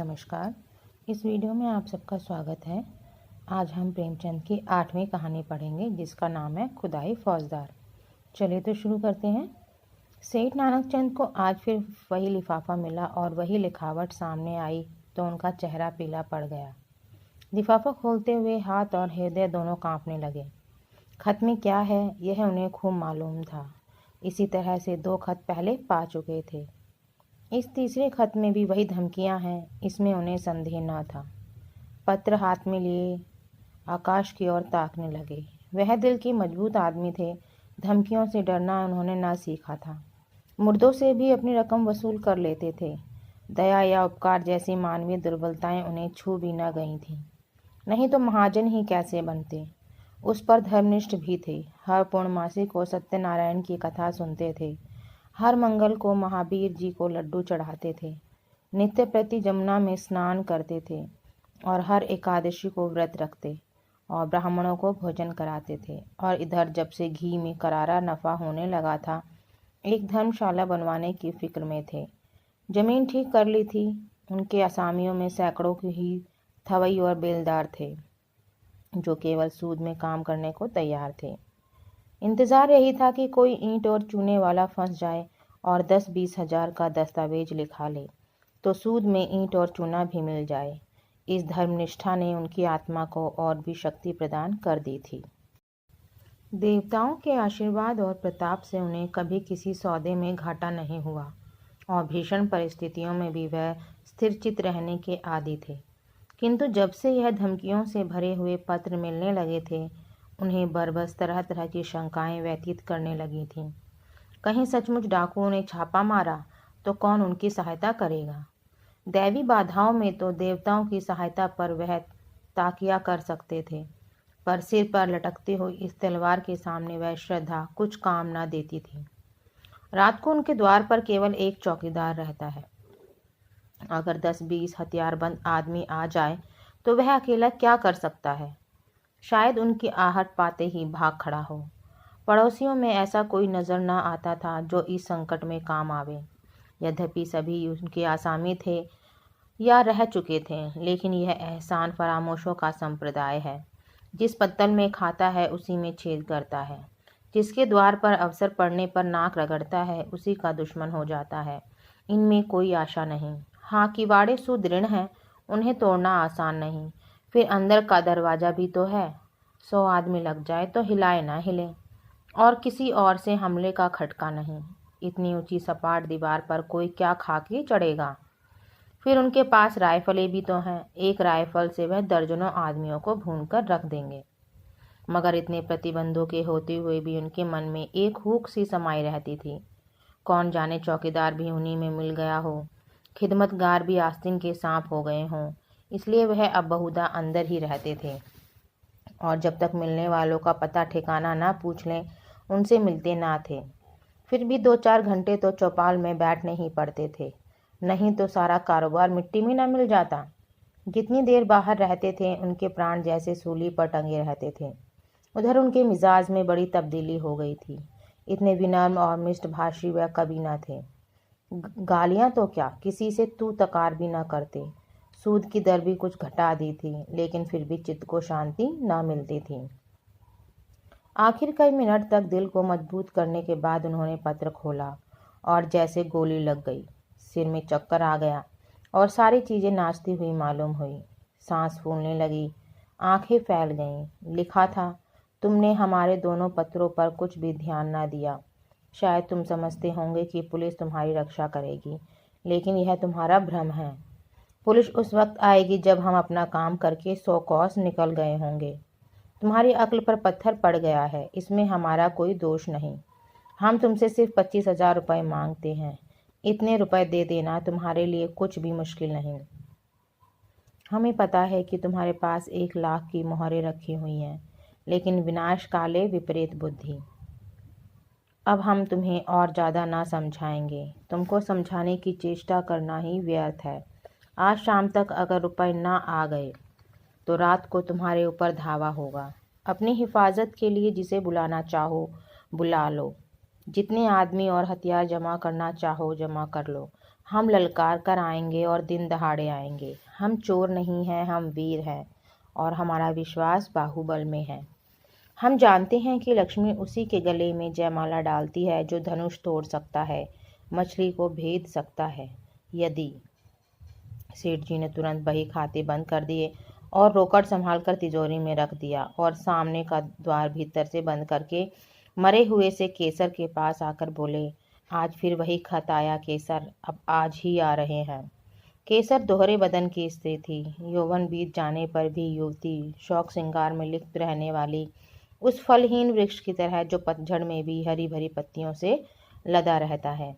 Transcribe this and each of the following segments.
नमस्कार। इस वीडियो में आप सबका स्वागत है। आज हम प्रेमचंद की 8वीं कहानी पढ़ेंगे जिसका नाम है खुदाई फौजदार। चलिए तो शुरू करते हैं। सेठ नानकचंद को आज फिर वही लिफाफा मिला और वही लिखावट सामने आई तो उनका चेहरा पीला पड़ गया। लिफाफा खोलते हुए हाथ और हृदय दोनों कांपने लगे। खत में क्या है यह उन्हें खूब मालूम था। इसी तरह से 2 खत पहले पा चुके थे। इस तीसरे खत में भी वही धमकियां हैं, इसमें उन्हें संदेह न था। पत्र हाथ में लिए आकाश की ओर ताकने लगे। वह दिल के मजबूत आदमी थे। धमकियों से डरना उन्होंने ना सीखा था। मुर्दों से भी अपनी रकम वसूल कर लेते थे। दया या उपकार जैसी मानवीय दुर्बलताएं उन्हें छू भी न गई थीं। नहीं तो महाजन ही कैसे बनते। उस पर धर्मनिष्ठ भी थे। हर पूर्णमासी को सत्यनारायण की कथा सुनते थे। हर मंगल को महावीर जी को लड्डू चढ़ाते थे। नित्य प्रति जमुना में स्नान करते थे और हर एकादशी को व्रत रखते और ब्राह्मणों को भोजन कराते थे। और इधर जब से घी में करारा नफा होने लगा था, एक धर्मशाला बनवाने की फिक्र में थे। जमीन ठीक कर ली थी। उनके असामियों में सैकड़ों की ही थवई और बेलदार थे जो केवल सूद में काम करने को तैयार थे। इंतज़ार यही था कि कोई ईंट और चूने वाला फंस जाए और 10-20 हजार का दस्तावेज लिखा ले तो सूद में ईंट और चूना भी मिल जाए। इस धर्मनिष्ठा ने उनकी आत्मा को और भी शक्ति प्रदान कर दी थी। देवताओं के आशीर्वाद और प्रताप से उन्हें कभी किसी सौदे में घाटा नहीं हुआ और भीषण परिस्थितियों में भी वह स्थिरचित रहने के आदी थे। किंतु जब से यह धमकियों से भरे हुए पत्र मिलने लगे थे, उन्हें बरबस तरह तरह की शंकाएं व्यतीत करने लगी थीं। कहीं सचमुच डाकुओं ने छापा मारा तो कौन उनकी सहायता करेगा। दैवी बाधाओं में तो देवताओं की सहायता पर वह ताकिया कर सकते थे, पर सिर पर लटकती हुई इस तलवार के सामने वह श्रद्धा कुछ काम न देती थी। रात को उनके द्वार पर केवल एक चौकीदार रहता है। अगर 10-20 हथियारबंद आदमी आ जाए तो वह अकेला क्या कर सकता है। शायद उनकी आहट पाते ही भाग खड़ा हो। पड़ोसियों में ऐसा कोई नज़र न आता था जो इस संकट में काम आवे। यद्यपि सभी उनके आसामी थे या रह चुके थे, लेकिन यह एहसान फरामोशों का संप्रदाय है। जिस पत्तल में खाता है उसी में छेद करता है। जिसके द्वार पर अवसर पड़ने पर नाक रगड़ता है उसी का दुश्मन हो जाता है। इनमें कोई आशा नहीं। हाँ, किवाड़े सुदृढ़ हैं, उन्हें तोड़ना आसान नहीं। फिर अंदर का दरवाज़ा भी तो है। 100 आदमी लग जाए तो हिलाए ना हिले और किसी और से हमले का खटका नहीं। इतनी ऊंची सपाट दीवार पर कोई क्या खा के चढ़ेगा। फिर उनके पास राइफलें भी तो हैं। एक राइफल से वह दर्जनों आदमियों को भून कर रख देंगे। मगर इतने प्रतिबंधों के होते हुए भी उनके मन में एक हुक सी समाई रहती थी। कौन जाने चौकीदार भी उन्हीं में मिल गया हो, खिदमतगार भी आस्तीन के सांप हो गए हों। इसलिए वह अब बहुधा अंदर ही रहते थे और जब तक मिलने वालों का पता ठिकाना ना पूछ लें उनसे मिलते ना थे। फिर भी 2-4 घंटे तो चौपाल में बैठने ही पड़ते थे, नहीं तो सारा कारोबार मिट्टी में ना मिल जाता। जितनी देर बाहर रहते थे उनके प्राण जैसे सूली पर टंगे रहते थे। उधर उनके मिजाज में बड़ी तब्दीली हो गई थी। इतने विनम्र और मिष्टभाषी वह कभी न थे। गालियां तो क्या, किसी से तू तकार भी न करते। सूद की दर भी कुछ घटा दी थी, लेकिन फिर भी चित्त को शांति ना मिलती थी। आखिर कई मिनट तक दिल को मजबूत करने के बाद उन्होंने पत्र खोला और जैसे गोली लग गई। सिर में चक्कर आ गया और सारी चीज़ें नाचती हुई मालूम हुई। सांस फूलने लगी, आंखें फैल गईं। लिखा था, तुमने हमारे दोनों पत्रों पर कुछ भी ध्यान ना दिया। शायद तुम समझते होंगे कि पुलिस तुम्हारी रक्षा करेगी, लेकिन यह तुम्हारा भ्रम है। पुलिस उस वक्त आएगी जब हम अपना काम करके 100 कोस निकल गए होंगे। तुम्हारी अक्ल पर पत्थर पड़ गया है, इसमें हमारा कोई दोष नहीं। हम तुमसे सिर्फ 25,000 रुपये मांगते हैं। इतने रुपए दे देना तुम्हारे लिए कुछ भी मुश्किल नहीं। हमें पता है कि तुम्हारे पास 1 लाख की मोहरें रखी हुई हैं, लेकिन विनाश काले विपरीत बुद्धि। अब हम तुम्हें और ज़्यादा ना समझाएंगे। तुमको समझाने की चेष्टा करना ही व्यर्थ है। आज शाम तक अगर रुपए ना आ गए तो रात को तुम्हारे ऊपर धावा होगा। अपनी हिफाजत के लिए जिसे बुलाना चाहो बुला लो। जितने आदमी और हथियार जमा करना चाहो जमा कर लो। हम ललकार कर आएंगे और दिन दहाड़े आएंगे। हम चोर नहीं हैं, हम वीर हैं और हमारा विश्वास बाहुबल में है। हम जानते हैं कि लक्ष्मी उसी के गले में जयमाला डालती है जो धनुष तोड़ सकता है, मछली को भेद सकता है। यदि सेठ जी ने तुरंत बही खाते बंद कर दिए और रोकड़ संभाल कर तिजोरी में रख दिया और सामने का द्वार भीतर से बंद करके मरे हुए से केसर के पास आकर बोले, आज फिर वही खत आया केसर, अब आज ही आ रहे हैं। केसर दोहरे बदन की स्त्री थी। यौवन बीत जाने पर भी युवती शौक श्रृंगार में लिप्त रहने वाली उस फलहीन वृक्ष की तरह जो पतझड़ में भी हरी भरी पत्तियों से लदा रहता है।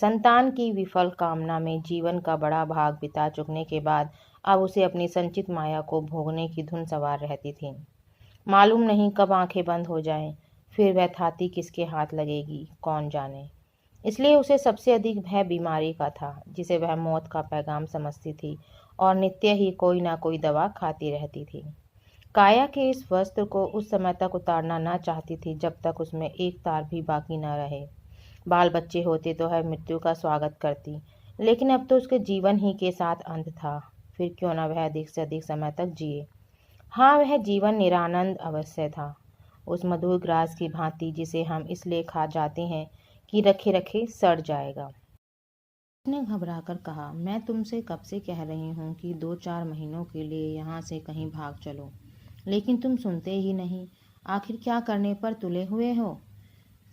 संतान की विफल कामना में जीवन का बड़ा भाग बिता चुकने के बाद अब उसे अपनी संचित माया को भोगने की धुन सवार रहती थी। मालूम नहीं कब आंखें बंद हो जाएं, फिर वह थाती किसके हाथ लगेगी कौन जाने। इसलिए उसे सबसे अधिक भय बीमारी का था, जिसे वह मौत का पैगाम समझती थी और नित्य ही कोई ना कोई दवा खाती रहती थी। काया के इस वस्त्र को उस समय तक उतारना न चाहती थी जब तक उसमें एक तार भी बाकी न रहे। बाल बच्चे होते तो वह मृत्यु का स्वागत करती, लेकिन अब तो उसके जीवन ही के साथ अंत था। फिर क्यों न वह अधिक से अधिक समय तक जिए। हाँ, वह जीवन निरानंद अवश्य था, उस मधुर ग्रास की भांति जिसे हम इसलिए खा जाते हैं कि रखे रखे सड़ जाएगा। उसने घबराकर कहा, मैं तुमसे कब से कह रही हूँ कि 2-4 महीनों के लिए यहाँ से कहीं भाग चलो, लेकिन तुम सुनते ही नहीं। आखिर क्या करने पर तुले हुए हो।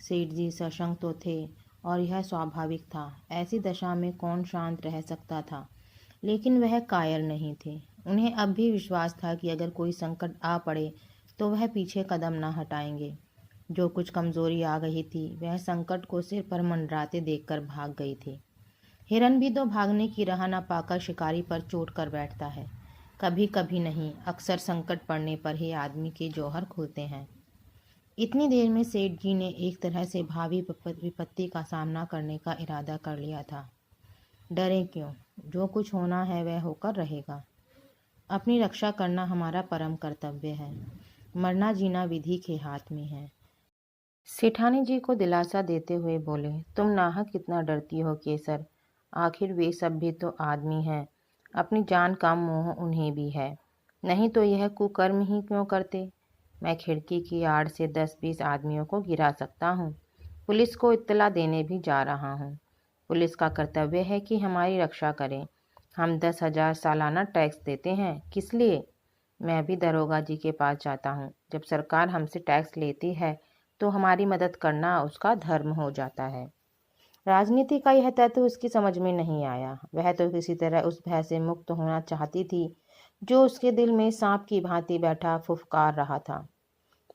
सेठ जी सशंक तो थे और यह स्वाभाविक था। ऐसी दशा में कौन शांत रह सकता था, लेकिन वह कायर नहीं थे। उन्हें अब भी विश्वास था कि अगर कोई संकट आ पड़े तो वह पीछे कदम न हटाएंगे। जो कुछ कमजोरी आ गई थी वह संकट को सिर पर मंडराते देखकर भाग गई थी। हिरन भी तो भागने की राह न पाकर शिकारी पर चोट कर बैठता है। कभी कभी नहीं, अक्सर संकट पड़ने पर ही आदमी के जौहर खुलते हैं। इतनी देर में सेठ जी ने एक तरह से भावी विपत्ति का सामना करने का इरादा कर लिया था। डरें क्यों, जो कुछ होना है वह होकर रहेगा। अपनी रक्षा करना हमारा परम कर्तव्य है। मरना जीना विधि के हाथ में है। सेठानी जी को दिलासा देते हुए बोले, तुम नाहक कितना डरती हो केसर। आखिर वे सब भी तो आदमी हैं। अपनी जान का मोह उन्हें भी है, नहीं तो यह कुकर्म ही क्यों करते। मैं खिड़की की आड़ से 10-20 आदमियों को गिरा सकता हूँ। पुलिस को इत्तला देने भी जा रहा हूँ। पुलिस का कर्तव्य है कि हमारी रक्षा करें। हम 10,000 सालाना टैक्स देते हैं, किस लिए। मैं भी दरोगा जी के पास जाता हूँ। जब सरकार हमसे टैक्स लेती है तो हमारी मदद करना उसका धर्म हो जाता है। राजनीति का यह तत्व उसकी समझ में नहीं आया। वह तो किसी तरह उस भय से मुक्त होना चाहती थी जो उसके दिल में सांप की भांति बैठा फुफकार रहा था।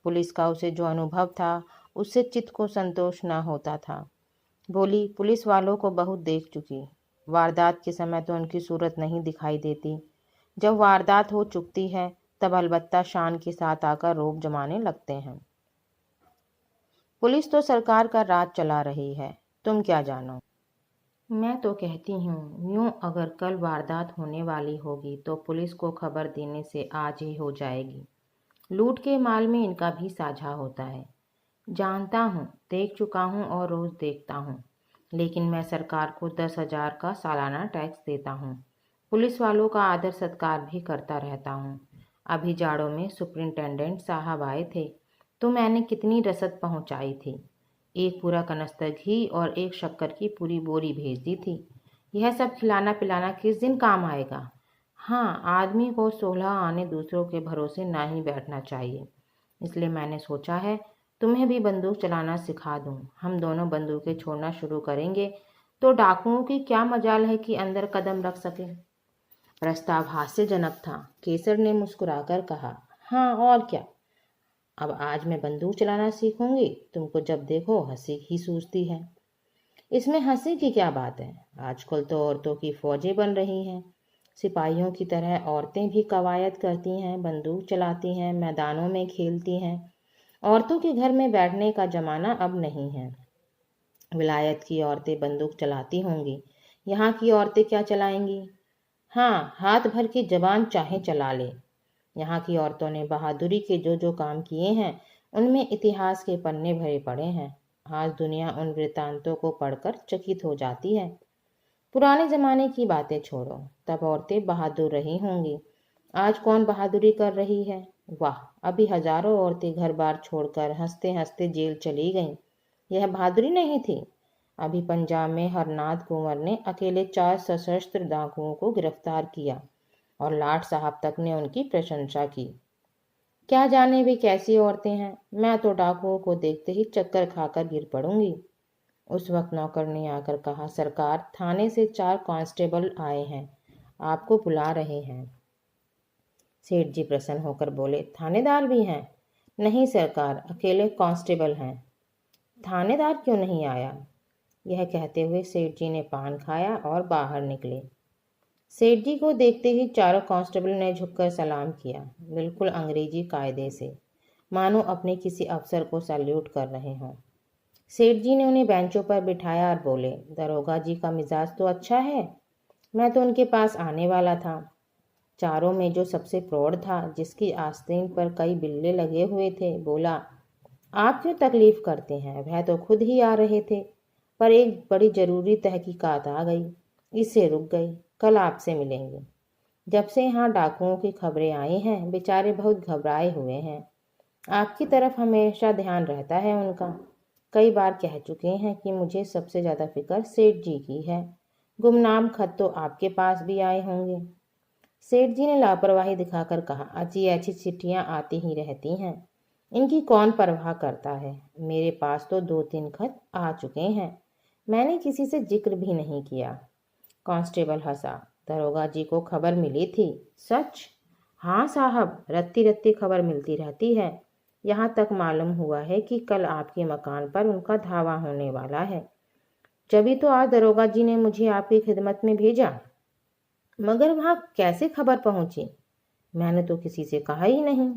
पुलिस का उसे जो अनुभव था उससे चित्त को संतोष न होता था। बोली, पुलिस वालों को बहुत देख चुकी। वारदात के समय तो उनकी सूरत नहीं दिखाई देती। जब वारदात हो चुकती है तब अलबत्ता शान के साथ आकर रोब जमाने लगते हैं। पुलिस तो सरकार का राज चला रही है, तुम क्या जानो। मैं तो कहती हूँ, यूं अगर कल वारदात होने वाली होगी तो पुलिस को खबर देने से आज ही हो जाएगी। लूट के माल में इनका भी साझा होता है। जानता हूँ, देख चुका हूँ और रोज देखता हूँ, लेकिन मैं सरकार को 10,000 का सालाना टैक्स देता हूँ। पुलिस वालों का आदर सत्कार भी करता रहता हूँ। अभी जाड़ों में सुपरिंटेंडेंट साहब आए थे तो मैंने कितनी रसद पहुँचाई थी। एक पूरा कनस्तर घी और एक शक्कर की पूरी बोरी भेज दी थी। यह सब खिलाना पिलाना किस दिन काम आएगा। हाँ, आदमी को 16 आने दूसरों के भरोसे ना ही बैठना चाहिए। इसलिए मैंने सोचा है तुम्हें भी बंदूक चलाना सिखा दूं। हम दोनों बंदूकें छोड़ना शुरू करेंगे तो डाकुओं की क्या मजाल है कि अंदर कदम रख सके। प्रस्ताव हास्यजनक था। केसर ने मुस्कुराकर कहा, हाँ और क्या। अब आज मैं बंदूक चलाना सीखूंगी। तुमको जब देखो हंसी ही सूझती है। इसमें हंसी की क्या बात है। आजकल तो औरतों की फौजें बन रही हैं। सिपाहियों की तरह औरतें भी कवायद करती हैं, बंदूक चलाती हैं, मैदानों में खेलती हैं। औरतों के घर में बैठने का जमाना अब नहीं है। विलायत की औरतें बंदूक चलाती होंगी, यहाँ की औरतें क्या चलाएंगी। हाँ, हाथ भर की जबान चाहे चला ले। यहाँ की औरतों ने बहादुरी के जो जो काम किए हैं उनमें इतिहास के पन्ने भरे पड़े हैं। आज दुनिया उन वृतांतों को पढ़कर चकित हो जाती है। पुराने जमाने की बातें छोड़ो, तब औरतें बहादुर रही होंगी। आज कौन बहादुरी कर रही है? वाह, अभी हजारों औरतें घर बार छोड़कर हंसते हंसते जेल चली गईं। यह बहादुरी नहीं थी? अभी पंजाब में हरनाथ कुंवर ने अकेले 4 सशस्त्र डाकुओं को गिरफ्तार किया और लाट साहब तक ने उनकी प्रशंसा की। क्या जाने वे कैसी औरतें हैं, मैं तो डाकुओं को देखते ही चक्कर खाकर गिर पड़ूंगी। उस वक्त नौकर ने आकर कहा, सरकार, थाने से 4 कांस्टेबल आए हैं, आपको बुला रहे हैं। सेठ जी प्रसन्न होकर बोले, थानेदार भी हैं? नहीं सरकार, अकेले कांस्टेबल हैं। थानेदार क्यों नहीं आया? यह कहते हुए सेठ जी ने पान खाया और बाहर निकले। सेठ जी को देखते ही चारों कांस्टेबल ने झुककर सलाम किया, बिल्कुल अंग्रेजी कायदे से, मानो अपने किसी अफसर को सैल्यूट कर रहे हों। सेठ जी ने उन्हें बेंचों पर बिठाया और बोले, दरोगा जी का मिजाज तो अच्छा है, मैं तो उनके पास आने वाला था। चारों में जो सबसे प्रौढ़ था, जिसकी आस्तीन पर कई बिल्ले लगे हुए थे, बोला, आप क्यों तकलीफ करते हैं, वह तो खुद ही आ रहे थे, पर एक बड़ी जरूरी तहकीकात आ गई, इससे रुक गई, कल आपसे मिलेंगे। जब से यहाँ डाकुओं की खबरें आई हैं, बेचारे बहुत घबराए हुए हैं। आपकी तरफ हमेशा ध्यान रहता है उनका। कई बार कह चुके हैं कि मुझे सबसे ज़्यादा फिक्र सेठ जी की है। गुमनाम खत तो आपके पास भी आए होंगे। सेठ जी ने लापरवाही दिखाकर कहा, अच्छी अच्छी चिट्ठियां आती ही रहती हैं, इनकी कौन परवाह करता है। मेरे पास तो 2-3 खत आ चुके हैं, मैंने किसी से जिक्र भी नहीं किया। कांस्टेबल हंसा, दरोगा जी को खबर मिली थी? सच? हाँ साहब, रत्ती रत्ती खबर मिलती रहती है। यहाँ तक मालूम हुआ है कि कल आपके मकान पर उनका धावा होने वाला है। जभी तो आज दरोगा जी ने मुझे आपकी खिदमत में भेजा। मगर वहाँ कैसे खबर पहुंची? मैंने तो किसी से कहा ही नहीं।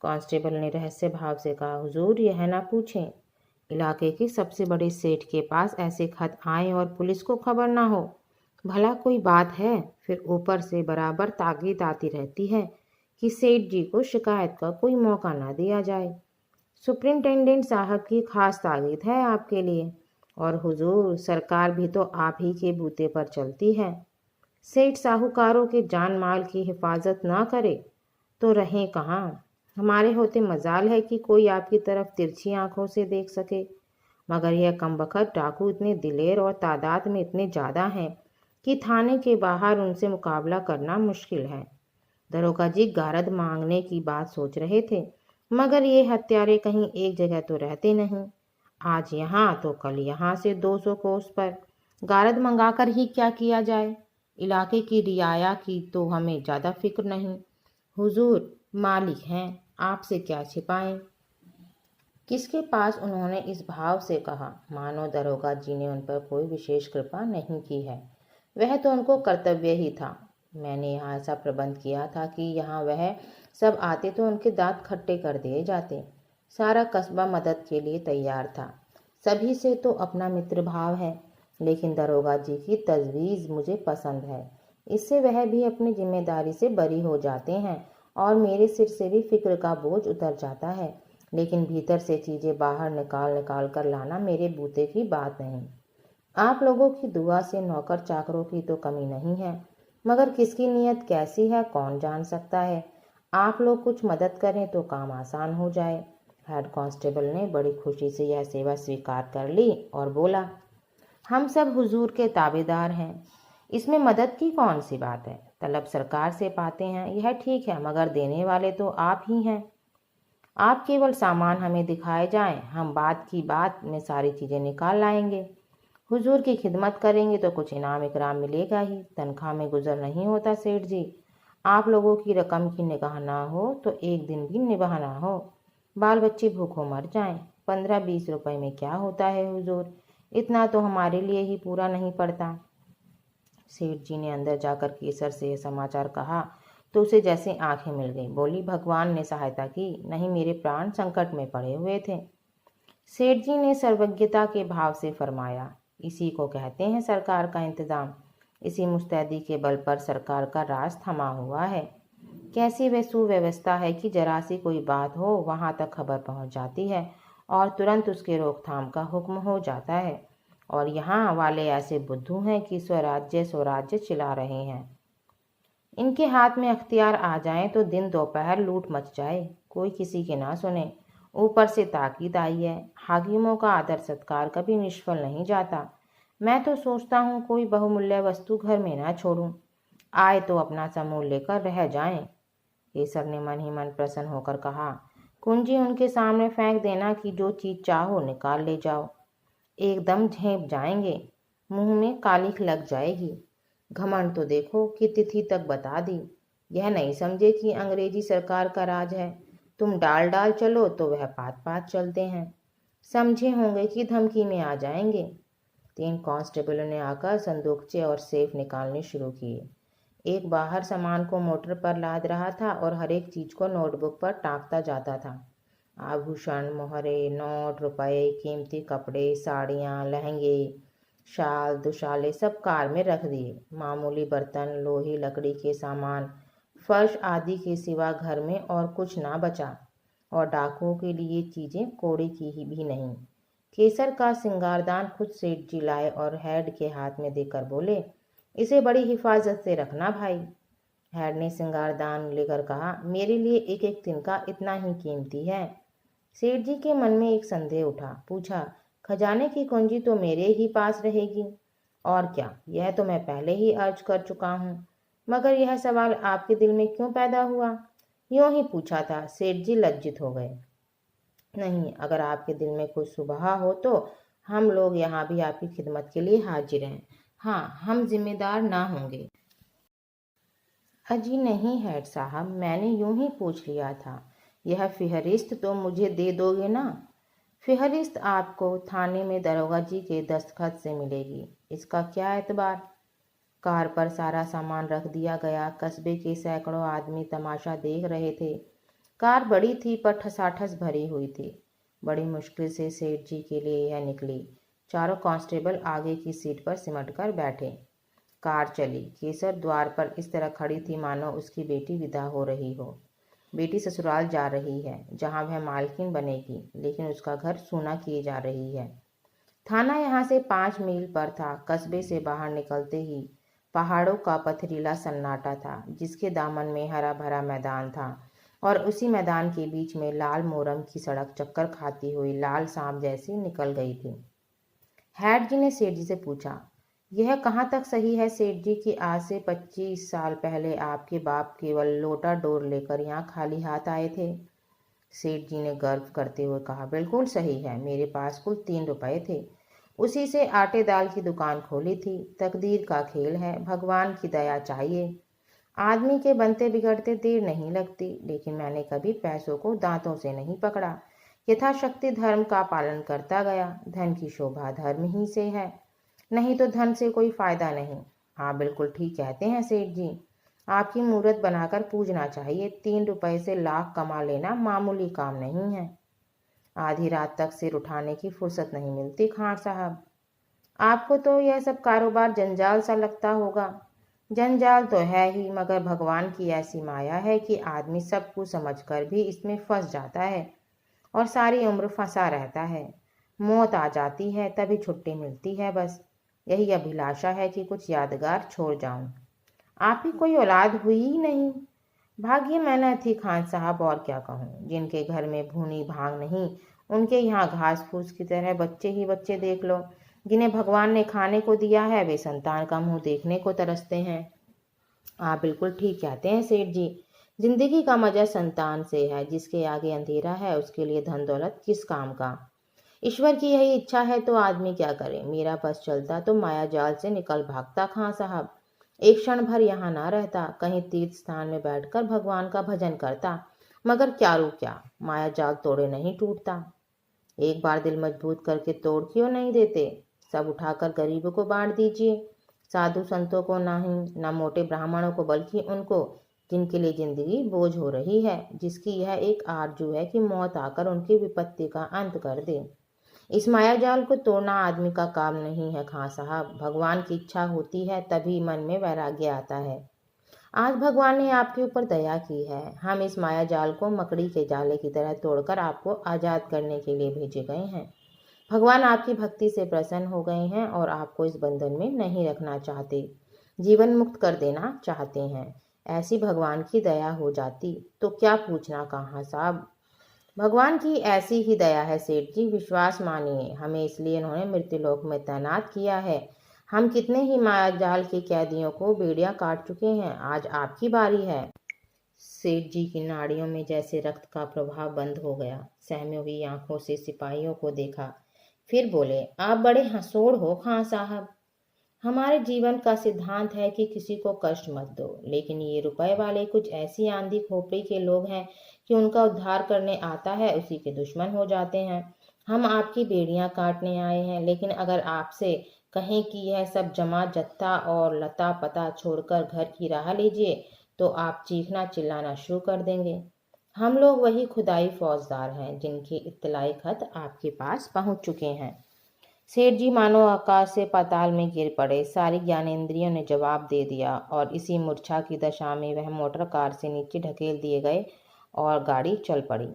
कांस्टेबल ने रहस्य भाव से कहा, हुजूर यह ना पूछें, इलाके के सबसे बड़े सेठ के पास ऐसे खत आए और पुलिस को खबर ना हो, भला कोई बात है? फिर ऊपर से बराबर ताकीद आती रहती है कि सेठ जी को शिकायत का कोई मौका ना दिया जाए। सुपरिंटेंडेंट साहब की खास ताकीद है आपके लिए। और हुजूर, सरकार भी तो आप ही के बूते पर चलती है। सेठ साहूकारों के जान माल की हिफाजत ना करे तो रहें कहाँ। हमारे होते मजाल है कि कोई आपकी तरफ तिरछी आंखों से देख सके, मगर यह कमबख्त डाकू इतने दिलेर और तादाद में इतने ज़्यादा हैं कि थाने के बाहर उनसे मुकाबला करना मुश्किल है। दरोगा जी गारद मांगने की बात सोच रहे थे, मगर ये हत्यारे कहीं एक जगह तो रहते नहीं। आज यहाँ तो कल यहाँ से 200 कोस पर। गारद मंगाकर ही क्या किया जाए? इलाके की रियाया की तो हमें ज़्यादा फिक्र नहीं। हुजूर मालिक हैं, आपसे क्या छिपाएं। किसके पास उन्होंने इस भाव से कहा, मानो दरोगा जी ने उन पर कोई विशेष कृपा नहीं की है। वह तो उनको कर्तव्य ही था। मैंने यहाँ ऐसा प्रबंध किया था कि यहाँ वह सब आते तो उनके दांत खट्टे कर दिए जाते। सारा कस्बा मदद के लिए तैयार था। सभी से तो अपना मित्र भाव है, लेकिन दरोगा जी की तजवीज़ मुझे पसंद है। इससे वह भी अपनी जिम्मेदारी से बरी हो जाते हैं और मेरे सिर से भी फिक्र का बोझ उतर जाता है। लेकिन भीतर से चीज़ें बाहर निकाल निकाल कर लाना मेरे बूते की बात नहीं। आप लोगों की दुआ से नौकर चाकरों की तो कमी नहीं है, मगर किसकी नीयत कैसी है कौन जान सकता है। आप लोग कुछ मदद करें तो काम आसान हो जाए। हेड कांस्टेबल ने बड़ी खुशी से यह सेवा स्वीकार कर ली और बोला, हम सब हुजूर के ताबेदार हैं, इसमें मदद की कौन सी बात है। तलब सरकार से पाते हैं, यह ठीक है, मगर देने वाले तो आप ही हैं। आप केवल सामान हमें दिखाए जाएं, हम बात की बात में सारी चीज़ें निकाल लाएंगे। हुजूर की खिदमत करेंगे तो कुछ इनाम इकराम मिलेगा ही, तनख्वाह में गुजर नहीं होता सेठ जी। आप लोगों की रकम की निगाह ना हो तो एक दिन भी निभाना ना हो, बाल बच्चे भूखों मर जाएं। 15-20 रुपए में क्या होता है हुजूर, इतना तो हमारे लिए ही पूरा नहीं पड़ता। सेठ जी ने अंदर जाकर केसर से यह समाचार कहा तो उसे जैसे आंखें मिल गई। बोली, भगवान ने सहायता की, नहीं मेरे प्राण संकट में पड़े हुए थे। सेठ जी ने सर्वज्ञता के भाव से फरमाया, इसी को कहते हैं सरकार का इंतजाम। इसी मुस्तैदी के बल पर सरकार का राज थमा हुआ है। कैसी वह सुव्यवस्था है कि जरा सी कोई बात हो वहां तक खबर पहुंच जाती है और तुरंत उसके रोकथाम का हुक्म हो जाता है। और यहाँ वाले ऐसे बुद्धू हैं कि स्वराज्य स्वराज्य चिल्ला रहे हैं। इनके हाथ में अख्तियार आ जाए तो दिन दोपहर लूट मच जाए, कोई किसी के ना सुने। ऊपर से ताकीद आई है, हाकिमों का आदर सत्कार कभी निष्फल नहीं जाता। मैं तो सोचता हूँ कोई बहुमूल्य वस्तु घर में ना छोड़ूं, आए तो अपना समूह लेकर रह जाएं। केसर ने मन ही मन प्रसन्न होकर कहा, कुंजी उनके सामने फेंक देना कि जो चीज चाहो निकाल ले जाओ। एकदम झेप जाएंगे, मुंह में कालिख लग जाएगी। घमंड तो देखो कि तिथि तक बता दी। यह नहीं समझे कि अंग्रेजी सरकार का राज है, तुम डाल डाल चलो तो वह पात पात चलते हैं। समझे होंगे कि धमकी में आ जाएंगे। 3 कांस्टेबलों ने आकर संदूकचे और सेफ निकालने शुरू किए। एक बाहर सामान को मोटर पर लाद रहा था और हर एक चीज को नोटबुक पर टाँकता जाता था। आभूषण, मोहरे, नोट, रुपए, कीमती कपड़े, साड़ियाँ, लहंगे, शाल, दुशाले सब कार में रख दिए। मामूली बर्तन, लोहे लकड़ी के सामान, फर्श आदि के सिवा घर में और कुछ ना बचा, और डाकुओं के लिए चीजें कौड़ी की ही भी नहीं। केसर का सिंगारदान खुद सेठ जी लाए और हेड के हाथ में देकर बोले, इसे बड़ी हिफाजत से रखना भाई। हेड ने सिंगारदान लेकर कहा, मेरे लिए एक एक तिनका इतना ही कीमती है। सेठ जी के मन में एक संदेह उठा। पूछा, खजाने की कुंजी तो मेरे ही पास रहेगी। और क्या, यह तो मैं पहले ही अर्ज कर चुका हूँ, मगर यह सवाल आपके दिल में क्यों पैदा हुआ? यूं ही पूछा था। सेठ जी लज्जित हो गए। नहीं, अगर आपके दिल में कुछ सुबह हो तो हम लोग यहाँ भी आपकी खिदमत के लिए हाजिर हैं। हाँ, हम जिम्मेदार ना होंगे। अजी नहीं हेड साहब, मैंने यूं ही पूछ लिया था। यह फिहरिस्त तो मुझे दे दोगे ना? फिहरिस्त आपको थाने में दरोगा जी के दस्तखत से मिलेगी, इसका क्या एतबार? कार पर सारा सामान रख दिया गया। कस्बे के सैकड़ों आदमी तमाशा देख रहे थे। कार बड़ी थी पर ठसाठस भरी हुई थी। बड़ी मुश्किल से सेठ जी के लिए यह निकली। चारों कांस्टेबल आगे की सीट पर सिमट कर बैठे। कार चली। केसर द्वार पर इस तरह खड़ी थी मानो उसकी बेटी विदा हो रही हो। बेटी ससुराल जा रही है, जहां वह मालकिन बनेगी, लेकिन उसका घर सूना किए जा रही है। थाना यहाँ से 5 मील पर था। कस्बे से बाहर निकलते ही पहाड़ों का पथरीला सन्नाटा था, जिसके दामन में हरा भरा मैदान था, और उसी मैदान के बीच में लाल मोरम की सड़क चक्कर खाती हुई लाल सांप जैसी निकल गई थी। हेड जी ने सेठ जी से पूछा, यह कहाँ तक सही है सेठ जी कि आज से 25 साल पहले आपके बाप केवल लोटा डोर लेकर यहाँ खाली हाथ आए थे? सेठ जी ने गर्व करते हुए कहा, बिल्कुल सही है। मेरे पास कुल 3 रुपए थे, उसी से आटे दाल की दुकान खोली थी। तकदीर का खेल है, भगवान की दया चाहिए। आदमी के बनते बिगड़ते देर नहीं लगती, लेकिन मैंने कभी पैसों को दांतों से नहीं पकड़ा। यथाशक्ति धर्म का पालन करता गया। धन की शोभा धर्म ही से है, नहीं तो धन से कोई फायदा नहीं। हाँ, बिल्कुल ठीक कहते हैं सेठ जी, आपकी मूर्त बनाकर पूजना चाहिए। 3 रुपए से लाख कमा लेना मामूली काम नहीं है। आधी रात तक सिर उठाने की फुर्सत नहीं मिलती खान साहब। आपको तो यह सब कारोबार जंजाल सा लगता होगा। जंजाल तो है ही, मगर भगवान की ऐसी माया है कि आदमी सब कुछ समझकर भी इसमें फंस जाता है और सारी उम्र फंसा रहता है। मौत आ जाती है तभी छुट्टी मिलती है, बस यही अभिलाषा है कि कुछ यादगार छोड़ जाऊं। आप ही कोई औलाद हुई ही नहीं। भाग्य में न थी खान साहब, और क्या कहूँ। जिनके घर में भूनी भांग नहीं, उनके यहाँ घास फूस की तरह बच्चे ही बच्चे देख लो। जिन्हें भगवान ने खाने को दिया है वे संतान का मुंह देखने को तरसते हैं। आप बिल्कुल ठीक कहते हैं सेठ जी, जिंदगी का मजा संतान से है। जिसके आगे अंधेरा है उसके लिए धन दौलत किस काम का। ईश्वर की यही इच्छा है तो आदमी क्या करे। मेरा बस चलता तो माया जाल से निकल भागता खां साहब। एक क्षण भर यहाँ ना रहता, कहीं तीर्थ स्थान में बैठकर भगवान का भजन करता। मगर क्या रू क्या, माया जाल तोड़े नहीं टूटता। एक बार दिल मजबूत करके तोड़ क्यों नहीं देते। सब उठाकर गरीबों को बांट दीजिए। साधु संतों को नहीं, न मोटे ब्राह्मणों को, बल्कि उनको जिनके लिए जिंदगी बोझ हो रही है, जिसकी यह एक आरजू है कि मौत आकर उनकी विपत्ति का अंत कर दे। इस मायाजाल को तोड़ना आदमी का काम नहीं है खां साहब। भगवान की इच्छा होती है तभी मन में वैराग्य आता है। आज भगवान ने आपके ऊपर दया की है। हम इस माया जाल को मकड़ी के जाले की तरह तोड़कर आपको आजाद करने के लिए भेजे गए हैं। भगवान आपकी भक्ति से प्रसन्न हो गए हैं और आपको इस बंधन में नहीं रखना चाहते, जीवन मुक्त कर देना चाहते हैं। ऐसी भगवान की दया हो जाती तो क्या पूछना कहाँ साहब। भगवान की ऐसी ही दया है सेठ जी, विश्वास मानिए। हमें इसलिए इन्होंने मृत्युलोक में तैनात किया है। हम कितने ही माया जाल के कैदियों को बेड़ियां काट चुके हैं, आज आपकी बारी है। सेठ जी की नाड़ियों में जैसे रक्त का प्रवाह बंद हो गया। सहमी हुई आंखों से सिपाहियों को देखा, फिर बोले, आप बड़े हंसोड़ हो खां साहब। हमारे जीवन का सिद्धांत है कि किसी को कष्ट मत दो, लेकिन ये रुपए वाले कुछ ऐसी आंधी खोपड़ी के लोग हैं कि उनका उद्धार करने आता है उसी के दुश्मन हो जाते हैं। हम आपकी बेड़ियां काटने आए हैं, लेकिन अगर आपसे कहें कि यह सब जमा जत्था और लता पता छोड़कर घर की राह लीजिए तो आप चीखना चिल्लाना शुरू कर देंगे। हम लोग वही खुदाई फौजदार हैं जिनके इत्तलाई खत आपके पास पहुंच चुके हैं। सेठ जी मानो आकाश से पाताल में गिर पड़े। सारी ज्ञानेंद्रियों ने जवाब दे दिया और इसी मूर्छा की दशा में वह मोटर कार से नीचे ढकेल दिए गए और गाड़ी चल पड़ी।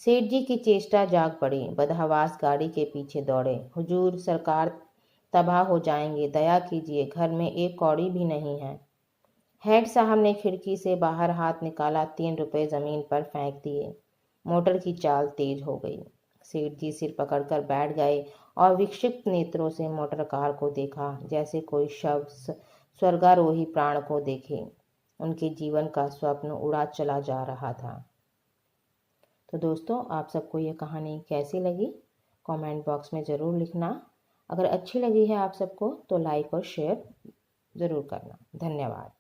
सेठ जी की चेष्टा जाग पड़ी। बदहवास गाड़ी के पीछे दौड़े। हुजूर सरकार तबाह हो जाएंगे, दया कीजिए, घर में एक कौड़ी भी नहीं है। हेड साहब ने खिड़की से बाहर हाथ निकाला, 3 रुपए जमीन पर फेंक दिए। मोटर की चाल तेज हो गई। सेठ जी सिर पकड़कर बैठ गए और विक्षिप्त नेत्रों से मोटर कार को देखा, जैसे कोई शव स्वर्गारोही प्राण को देखे। उनके जीवन का स्वप्न उड़ा चला जा रहा था। तो दोस्तों, आप सबको ये कहानी कैसी लगी कमेंट बॉक्स में ज़रूर लिखना। अगर अच्छी लगी है आप सबको तो लाइक और शेयर ज़रूर करना। धन्यवाद।